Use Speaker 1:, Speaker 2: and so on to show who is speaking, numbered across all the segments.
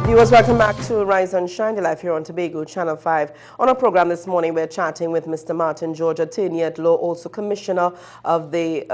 Speaker 1: Viewers, welcome back to Rise and Shine, the live here on Tobago, Channel 5. On our program this morning, we're chatting with Mr. Martin George, attorney at law, also commissioner of the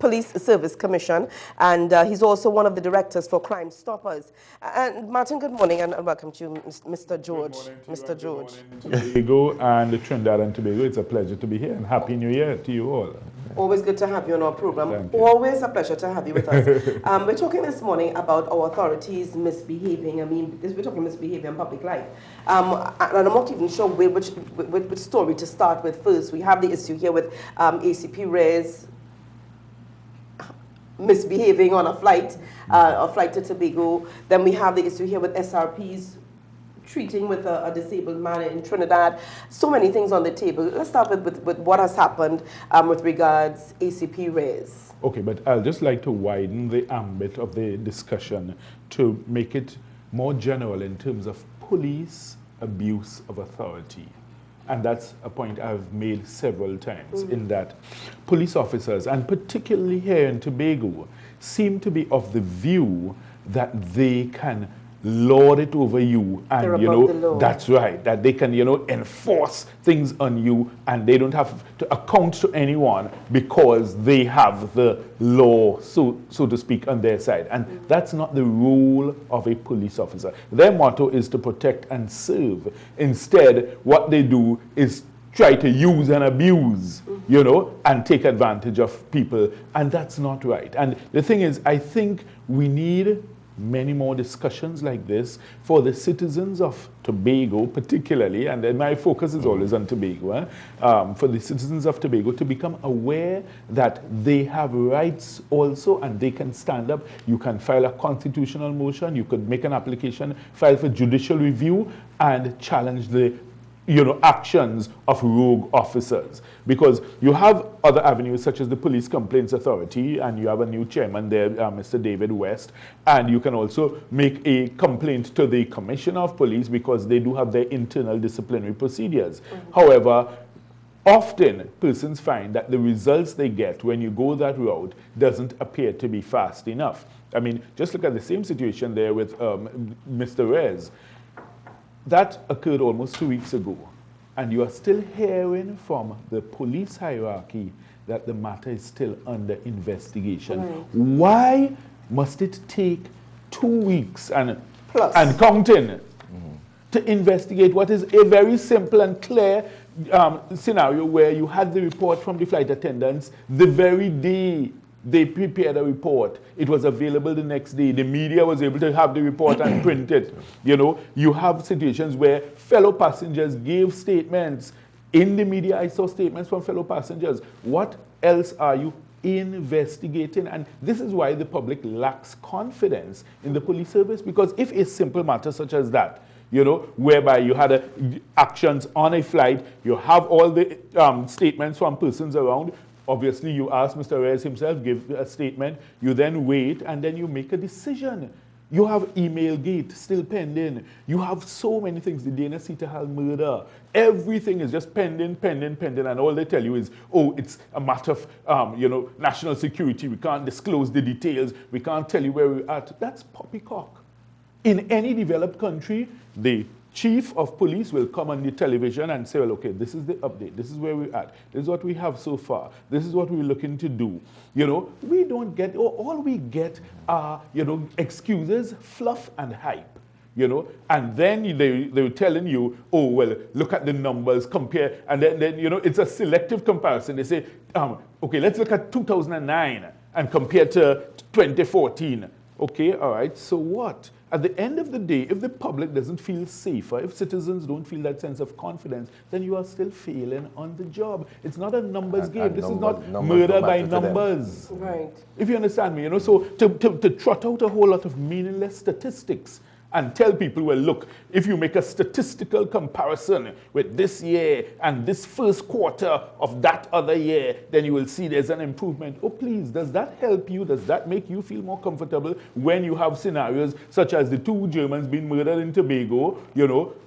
Speaker 1: Police Service Commission, and he's also one of the directors for Crime Stoppers. And Martin, good morning, and welcome to you, Mr. George. Mr. George.
Speaker 2: Good morning to Tobago and Trinidad and Tobago. It's a pleasure to be here, and Happy New Year to you all.
Speaker 1: Always good to have you on our program. Always a pleasure to have you with us. We're talking this morning about our authorities misbehaving. I mean, we're talking misbehavior in public life. And I'm not even sure which story to start with first. We have the issue here with ACP Reyes misbehaving on a flight to Tobago. Then we have the issue here with SRPs treating with a disabled man in Trinidad. So many things on the table. Let's start with what has happened with regards ACP Reyes.
Speaker 2: Okay, but I'd just like to widen the ambit of the discussion to make it more general in terms of police abuse of authority. And that's a point I've made several times, in that police officers, and particularly here in Tobago, seem to be of the view that they can lord it over you, and that's right, that they can enforce things on you, and they don't have to account to anyone because they have the law, so to speak, on their side. And that's not the role of a police officer. Their motto is to protect and serve. Instead, what they do is try to use and abuse, and take advantage of people, and that's not right. And the thing is, I think we need many more discussions like this for the citizens of Tobago particularly, and then my focus is always on Tobago, for the citizens of Tobago to become aware that they have rights also, and they can stand up. You can file a constitutional motion, you could make an application, file for judicial review, and challenge the actions of rogue officers. Because you have other avenues such as the Police Complaints Authority, and you have a new chairman there, Mr. David West, and you can also make a complaint to the Commissioner of Police because they do have their internal disciplinary procedures. However, often persons find that the results they get when you go that route doesn't appear to be fast enough. I mean, just look at the same situation there with Mr. Reyes. That occurred almost 2 weeks ago, and you are still hearing from the police hierarchy that the matter is still under investigation. Why must it take 2 weeks and counting to investigate what is a very simple and clear scenario where you had the report from the flight attendants the very day they prepared a report? It was available the next day. The media was able to have the report and print it. You have situations where fellow passengers gave statements. In the media, I saw statements from fellow passengers. What else are you investigating? And this is why the public lacks confidence in the police service, because if a simple matter such as that, whereby you had actions on a flight, you have all the statements from persons around. Obviously, you ask Mr. Reyes himself, give a statement, you then wait, and then you make a decision. You have email gate still pending. You have so many things, the Dana Sitahal murder. Everything is just pending, and all they tell you is, oh, it's a matter of, national security. We can't disclose the details. We can't tell you where we're at. That's poppycock. In any developed country, the chief of police will come on the television and say, well, okay, this is the update. This is where we're at. This is what we have so far. This is what we're looking to do. We don't get, all we get are, excuses, fluff, and hype. And then they're telling you, oh, well, look at the numbers, compare, and then it's a selective comparison. They say, okay, let's look at 2009 and compare to 2014. Okay, all right, so what? At the end of the day, if the public doesn't feel safer, if citizens don't feel that sense of confidence, then you are still failing on the job. It's not a numbers game. This is not murder by numbers.
Speaker 1: Right.
Speaker 2: If you understand me, so to trot out a whole lot of meaningless statistics and tell people, well, look, if you make a statistical comparison with this year and this first quarter of that other year, then you will see there's an improvement. Oh, please, does that help you? Does that make you feel more comfortable when you have scenarios such as the 2 Germans being murdered in Tobago?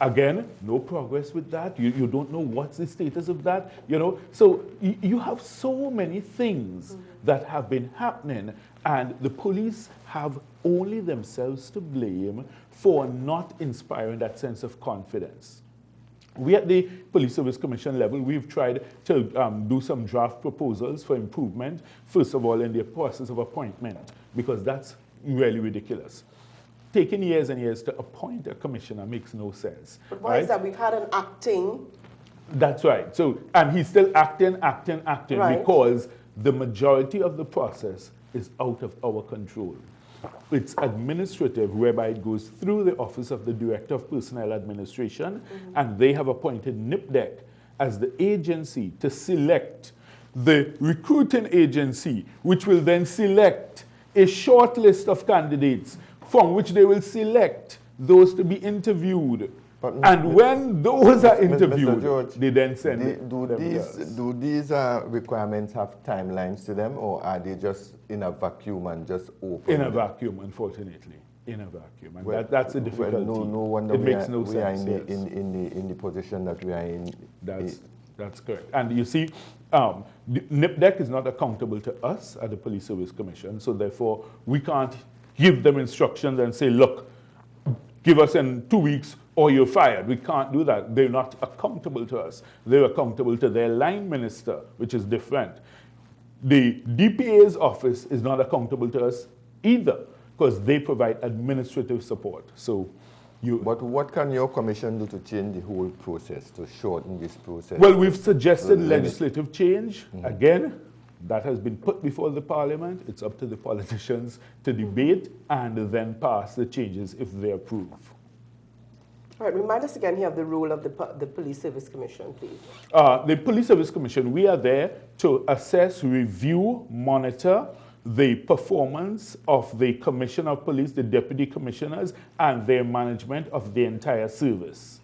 Speaker 2: Again, no progress with that. You don't know what's the status of that, So you have so many things that have been happening, and the police have only themselves to blame for not inspiring that sense of confidence. We at the Police Service Commission level, we've tried to do some draft proposals for improvement, first of all in the process of appointment, because that's really ridiculous. Taking years and years to appoint a commissioner makes no sense.
Speaker 1: But why is that? We've had an acting.
Speaker 2: That's right. So, and he's still acting,
Speaker 1: right,
Speaker 2: because the majority of the process is out of our control. It's administrative, whereby it goes through the Office of the Director of Personnel Administration, and they have appointed NIPDEC as the agency to select the recruiting agency, which will then select a short list of candidates from which they will select those to be interviewed. But and when those are interviewed, George, they then send it.
Speaker 3: Do these requirements have timelines to them, or are they just in a vacuum and just open?
Speaker 2: In a vacuum, unfortunately. In a vacuum. And well, that's the difficulty.
Speaker 3: Well, no wonder
Speaker 2: it makes no sense.
Speaker 3: We are in the position that we are in.
Speaker 2: That's correct. And you see, NIPDEC is not accountable to us at the Police Service Commission, so therefore we can't give them instructions and say, look, give us in 2 weeks or you're fired. We can't do that. They're not accountable to us. They're accountable to their line minister, which is different. The DPA's office is not accountable to us either, because they provide administrative support. So
Speaker 3: but what can your commission do to change the whole process, to shorten this process?
Speaker 2: Well, we've suggested legislative change. Again, that has been put before the parliament. It's up to the politicians to debate and then pass the changes if they approve.
Speaker 1: All right, remind us again here of the role of the Police Service Commission, please.
Speaker 2: The Police Service Commission, we are there to assess, review, monitor the performance of the Commissioner of Police, the Deputy Commissioners, and their management of the entire service.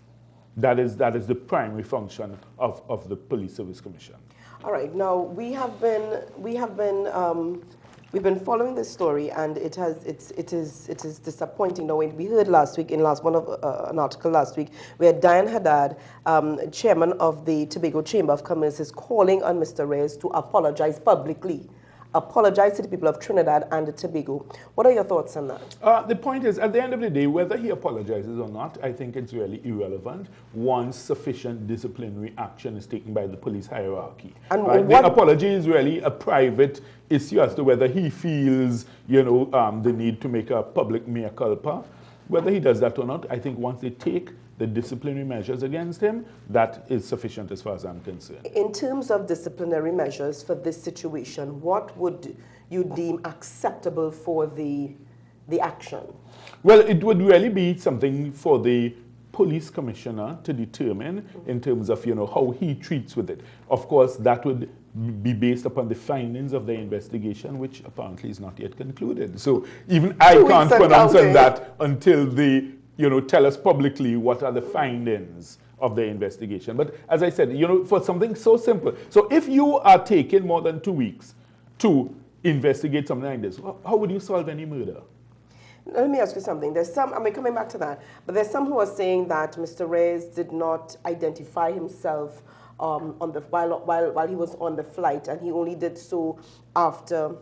Speaker 2: That is the primary function of the Police Service Commission.
Speaker 1: All right. Now we've been following this story, and it is disappointing. Now, we heard last week in an article last week where Diane Haddad, chairman of the Tobago Chamber of Commerce, is calling on Mr. Reyes to apologize publicly. Apologize to the people of Trinidad and Tobago. What are your thoughts on that?
Speaker 2: The point is, at the end of the day, whether he apologizes or not, I think it's really irrelevant once sufficient disciplinary action is taken by the police hierarchy. And right? The apology is really a private issue as to whether he feels, the need to make a public mea culpa. Whether he does that or not, I think once they take the disciplinary measures against him, that is sufficient as far as I'm concerned.
Speaker 1: In terms of disciplinary measures for this situation, what would you deem acceptable for the action?
Speaker 2: Well, it would really be something for the police commissioner to determine in terms of, how he treats with it. Of course, that would be based upon the findings of the investigation, which apparently is not yet concluded. So even I can't pronounce on that until they tell us publicly what are the findings of the investigation. But as I said, for something so simple. So if you are taking more than 2 weeks to investigate something like this, how would you solve any murder?
Speaker 1: Let me ask you something. There's some, coming back to that, but there's some who are saying that Mr. Reyes did not identify himself while he was on the flight, and he only did so after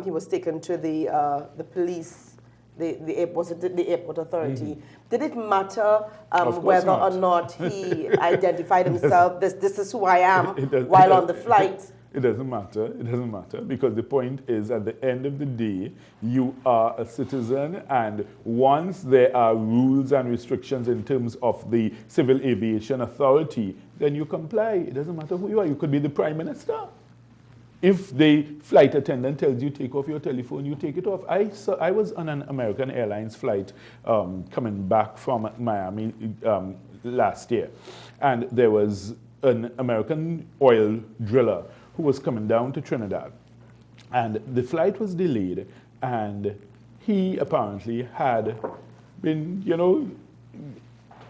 Speaker 1: he was taken to the police. The airport authority. Did it matter whether or not he identified himself? This is who I am while on the flight.
Speaker 2: It doesn't matter. It doesn't matter, because the point is, at the end of the day, you are a citizen, and once there are rules and restrictions in terms of the Civil Aviation Authority, then you comply. It doesn't matter who you are. You could be the Prime Minister. If the flight attendant tells you take off your telephone, you take it off. I was on an American Airlines flight coming back from Miami last year, and there was an American oil driller who was coming down to Trinidad, and the flight was delayed, and he apparently had been,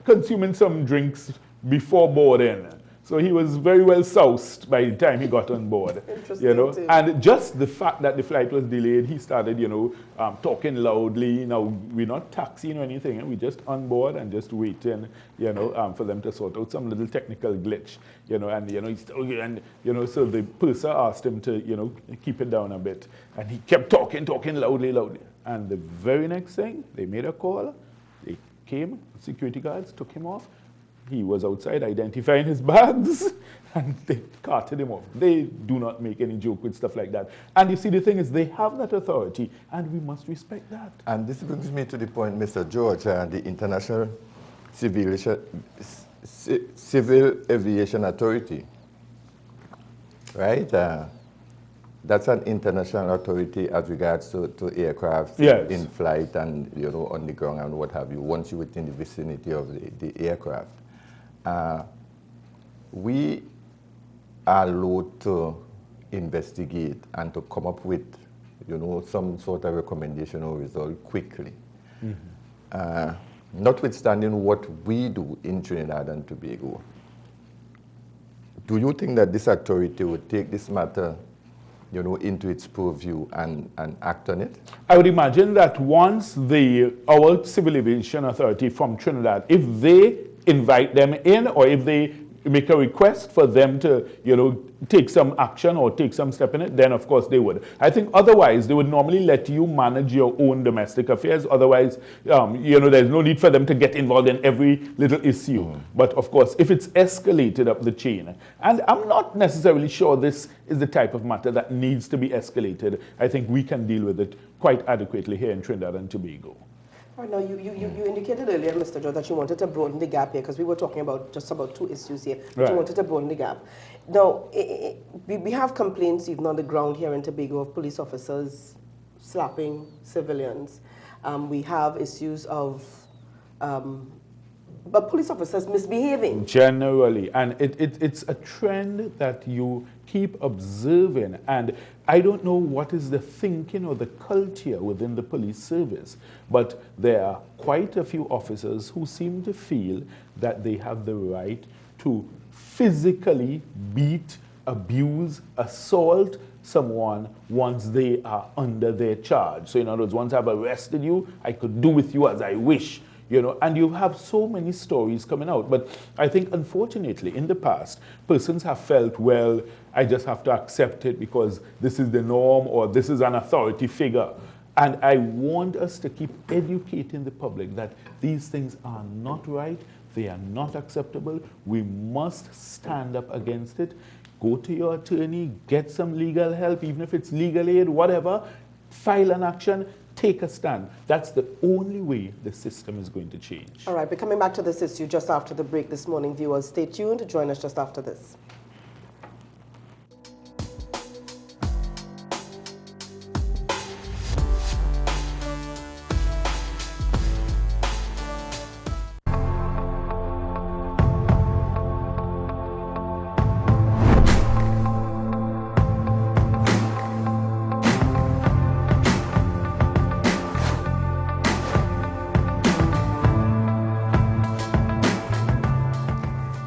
Speaker 2: consuming some drinks before boarding. So he was very well soused by the time he got on board.
Speaker 1: Interesting,
Speaker 2: you know,
Speaker 1: too.
Speaker 2: and just the fact that the flight was delayed, he started, you know, talking loudly. Now, we're not taxiing or anything, we're just on board and just waiting, you know, for them to sort out some little technical glitch, you know, and, you know, so the purser asked him to, you know, keep it down a bit. And he kept talking loudly. And the very next thing, they made a call, they came, security guards took him off. He was outside identifying his bags, and they carted him off. They do not make any joke with stuff like that. And you see, the thing is, they have that authority, and we must respect that.
Speaker 3: And this brings me to the point, Mr. George, the International Civil Aviation Authority, right? That's an international authority as regards to aircraft
Speaker 2: Yes.
Speaker 3: in flight and, you know, on the ground and what have you, once you're within the vicinity of the aircraft. We are loath to investigate and to come up with, you know, some sort of recommendation or result quickly. Notwithstanding what we do in Trinidad and Tobago, do you think that this authority would take this matter, you know, into its purview and act on it?
Speaker 2: I would imagine that once our Civil Aviation Authority from Trinidad, if they invite them in or if they make a request for them to, you know, take some action or take some step in it, then of course they would. I think otherwise they would normally let you manage your own domestic affairs. Otherwise, you know, there's no need for them to get involved in every little issue. But of course, if it's escalated up the chain, and I'm not necessarily sure this is the type of matter that needs to be escalated, I think we can deal with it quite adequately here in Trinidad and Tobago.
Speaker 1: All right, now, you indicated earlier, Mr. George, that you wanted to broaden the gap here, because we were talking about just about 2 issues here, but
Speaker 2: Right.
Speaker 1: you wanted to broaden the gap. Now, we have complaints even on the ground here in Tobago of police officers slapping civilians. We have issues of police officers misbehaving.
Speaker 2: Generally, and it's a trend that you keep observing, and I don't know what is the thinking or the culture within the police service, but there are quite a few officers who seem to feel that they have the right to physically beat, abuse, assault someone once they are under their charge. So in other words, once I've arrested you, I could do with you as I wish. You know, and you have so many stories coming out. But I think, unfortunately, in the past, persons have felt, well, I just have to accept it because this is the norm or this is an authority figure. And I want us to keep educating the public that these things are not right, they are not acceptable. We must stand up against it. Go to your attorney, get some legal help, even if it's legal aid, whatever, file an action. Take a stand. That's the only way the system is going to change.
Speaker 1: All right, we're coming back to this issue just after the break this morning. Viewers, stay tuned. Join us just after this.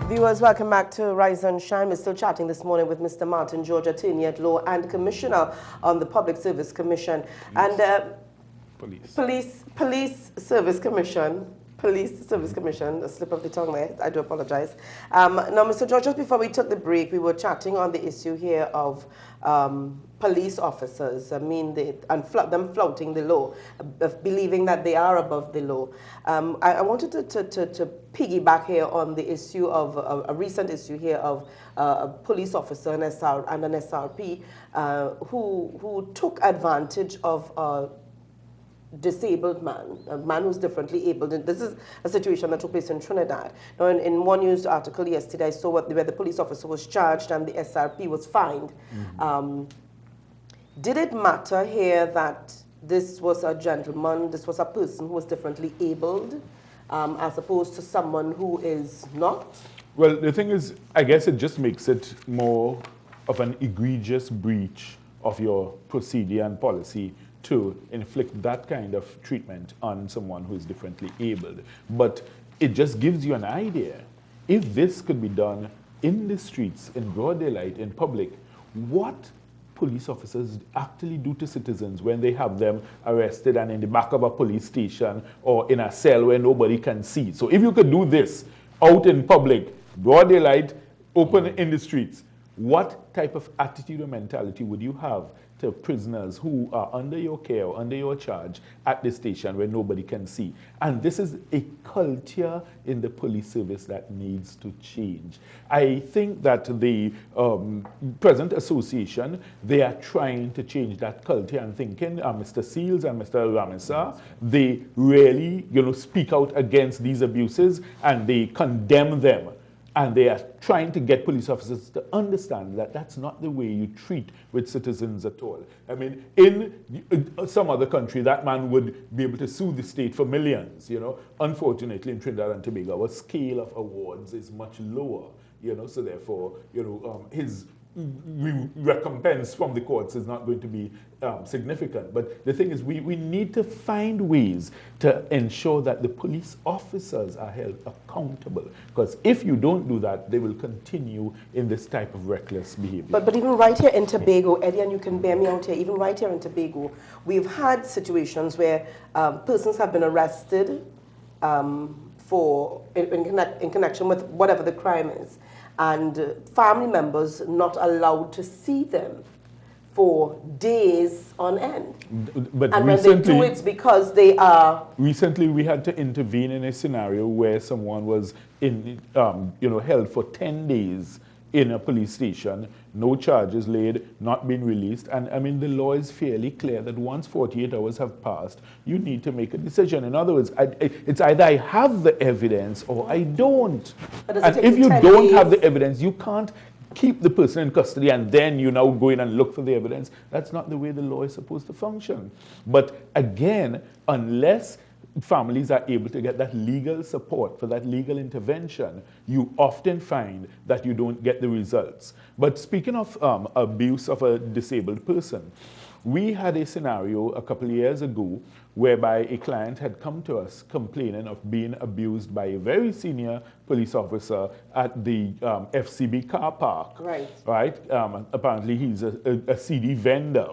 Speaker 1: Viewers, welcome back to Rise and Shine. We're still chatting this morning with Mr. Martin George, attorney at law and commissioner on the Public Service Commission. Police Service Commission. Police Service Commission, a slip of the tongue there, I do apologize. Now, Mr. George, just before we took the break, we were chatting on the issue here of police officers, them flouting the law, of believing that they are above the law. I wanted to piggyback here on the issue of a recent issue here of a police officer and an SRP who took advantage of disabled man, a man who's differently abled. And this is a situation that took place in Trinidad. Now, in one news article yesterday, I saw where the police officer was charged and the SRP was fined. Did it matter here that this was a gentleman, this was a person who was differently abled, as opposed to someone who is not?
Speaker 2: Well, the thing is, I guess it just makes it more of an egregious breach of your procedure and policy to inflict that kind of treatment on someone who is differently abled. But it just gives you an idea. If this could be done in the streets, in broad daylight, in public, what police officers actually do to citizens when they have them arrested and in the back of a police station or in a cell where nobody can see. So if you could do this out in public, broad daylight, open in the streets, what type of attitude or mentality would you have to prisoners who are under your care or under your charge at the station where nobody can see? And this is a culture in the police service that needs to change. I think that the present association, they are trying to change that culture and thinking, Mr. Seals and Mr. Ramisa, they really, speak out against these abuses and they condemn them. And they are trying to get police officers to understand that that's not the way you treat with citizens at all. I mean, in some other country, that man would be able to sue the state for millions, Unfortunately, in Trinidad and Tobago, our scale of awards is much lower, so therefore, his recompense from the courts is not going to be significant. But the thing is, we need to find ways to ensure that the police officers are held accountable. Because if you don't do that, they will continue in this type of reckless behavior.
Speaker 1: But even right here in Tobago, Eddie, and you can bear me out here, even right here in Tobago, we've had situations where persons have been arrested in connection with whatever the crime is, and family members not allowed to see them for days on end.
Speaker 2: But
Speaker 1: and when they do, it's because they are...
Speaker 2: Recently, we had to intervene in a scenario where someone was held for 10 days in a police station, no charges laid, not being released. And I mean, the law is fairly clear that once 48 hours have passed, you need to make a decision. In other words, it's either I have the evidence or I don't. And if you don't have the evidence, you can't keep the person in custody and then you now go in and look for the evidence. That's not the way the law is supposed to function. But again, unless families are able to get that legal support for that legal intervention, you often find that you don't get the results. But speaking of abuse of a disabled person, we had a scenario a couple of years ago whereby a client had come to us complaining of being abused by a very senior police officer at the FCB car park. Right? Apparently he's a CD vendor.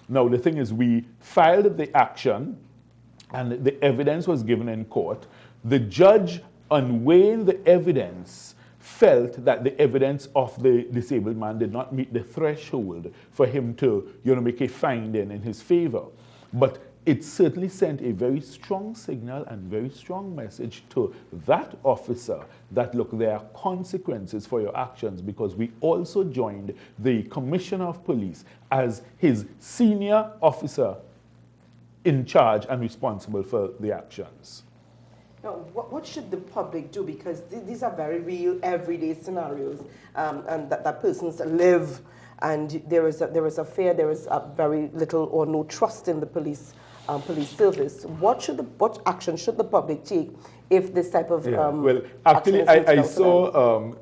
Speaker 2: Now the thing is, we filed the action and the evidence was given in court. The judge, on weighing the evidence, felt that the evidence of the disabled man did not meet the threshold for him to, make a finding in his favor. But it certainly sent a very strong signal and very strong message to that officer that, look, there are consequences for your actions, because we also joined the Commissioner of Police as his senior officer in charge and responsible for the actions.
Speaker 1: Now, what should the public do? Because these are very real, everyday scenarios, and that persons live, and there is a fear, there is a very little or no trust in the police service. What action should the public take if this type of
Speaker 2: well, actually, I saw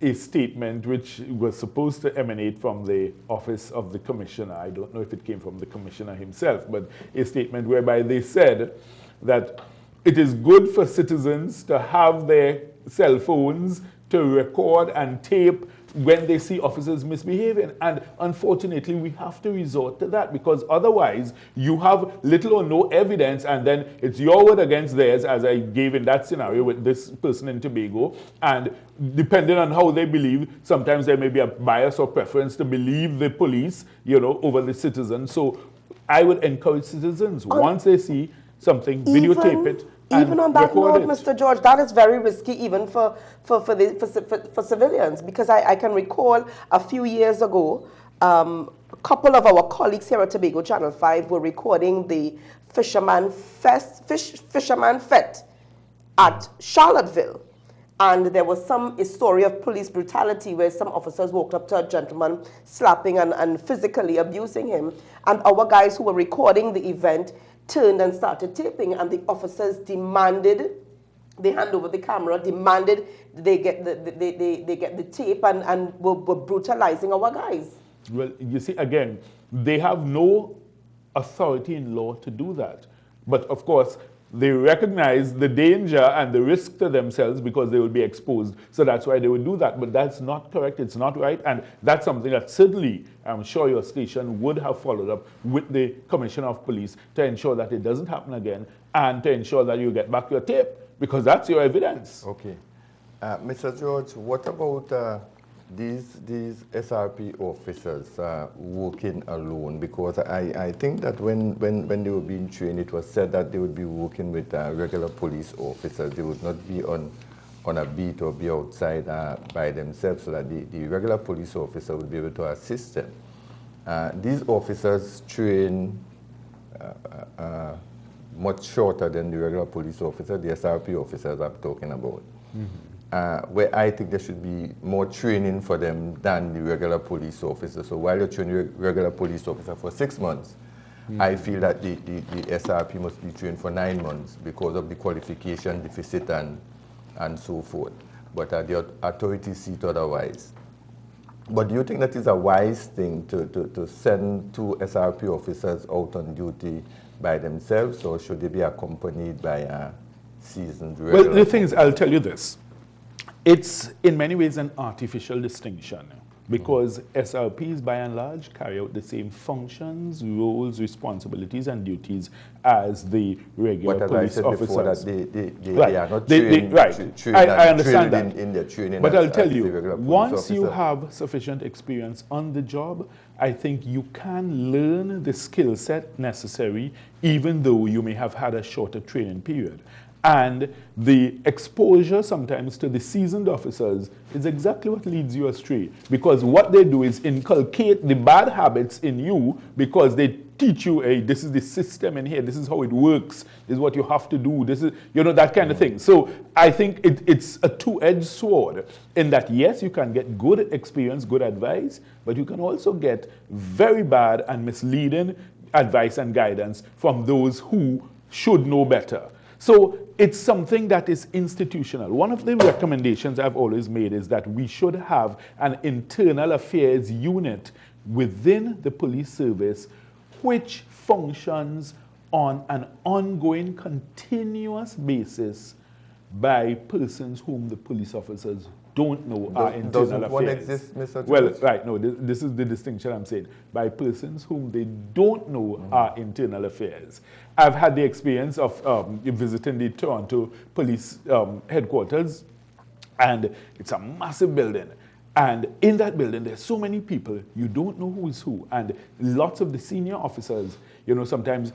Speaker 2: a statement which was supposed to emanate from the office of the commissioner. I don't know if it came from the commissioner himself, but a statement whereby they said that it is good for citizens to have their cell phones to record and tape when they see officers misbehaving. And unfortunately, we have to resort to that, because otherwise you have little or no evidence, and then it's your word against theirs, as I gave in that scenario with this person in Tobago. And depending on how they believe, sometimes there may be a bias or preference to believe the police, over the citizens. So I would encourage citizens, once they see something, videotape it.
Speaker 1: Even on that note, Mr. George, that is very risky even for civilians, because I can recall a few years ago, a couple of our colleagues here at Tobago Channel 5 were recording the Fisherman Fete at Charlottesville. And there was a story of police brutality where some officers walked up to a gentleman, slapping and physically abusing him. And our guys who were recording the event turned and started taping, and the officers demanded they hand over the camera, demanded they get the tape, and were brutalizing our guys.
Speaker 2: Well, you see, again, they have no authority in law to do that. But of course, They recognize the danger and the risk to themselves because they will be exposed. So that's why they would do that. But that's not correct. It's not right. And that's something that certainly I'm sure your station would have followed up with the Commissioner of Police to ensure that it doesn't happen again and to ensure that you get back your tape because that's your evidence.
Speaker 3: Okay. Mr. George, what about these SRP officers working alone? Because I think that when they were being trained, it was said that they would be working with regular police officers. They would not be on a beat or be outside by themselves, so that the regular police officer would be able to assist them. These officers train much shorter than the regular police officer, the SRP officers I'm talking about. Where I think there should be more training for them than the regular police officer. So while you're training a regular police officer for 6 months, I feel that the SRP must be trained for 9 months because of the qualification deficit and so forth. But the authorities see it otherwise. But do you think that is a wise thing to send 2 SRP officers out on duty by themselves, or should they be accompanied by a seasoned regular?
Speaker 2: Well, the thing is, I'll tell you this. It's in many ways an artificial distinction because SRPs by and large carry out the same functions, roles, responsibilities and duties as the regular police officers.
Speaker 3: They are not trained,
Speaker 2: I understand that.
Speaker 3: In their training.
Speaker 2: But I'll tell you, once you have sufficient experience on the job, I think you can learn the skill set necessary even though you may have had a shorter training period. And the exposure sometimes to the seasoned officers is exactly what leads you astray. Because what they do is inculcate the bad habits in you because they teach you, hey, this is the system in here, this is how it works, this is what you have to do, this is, you know, that kind of thing. So I think it's a two-edged sword in that, yes, you can get good experience, good advice, but you can also get very bad and misleading advice and guidance from those who should know better. So it's something that is institutional. One of the recommendations I've always made is that we should have an internal affairs unit within the police service which functions on an ongoing, continuous basis by persons whom the police officers don't know are internal affairs.
Speaker 3: Doesn't one exist, Mr. George?
Speaker 2: Well, right, no, this is the distinction I'm saying. By persons whom they don't know are internal affairs. I've had the experience of visiting the Toronto police headquarters, and it's a massive building. And in that building, there's so many people, you don't know who is who. And lots of the senior officers, you know, sometimes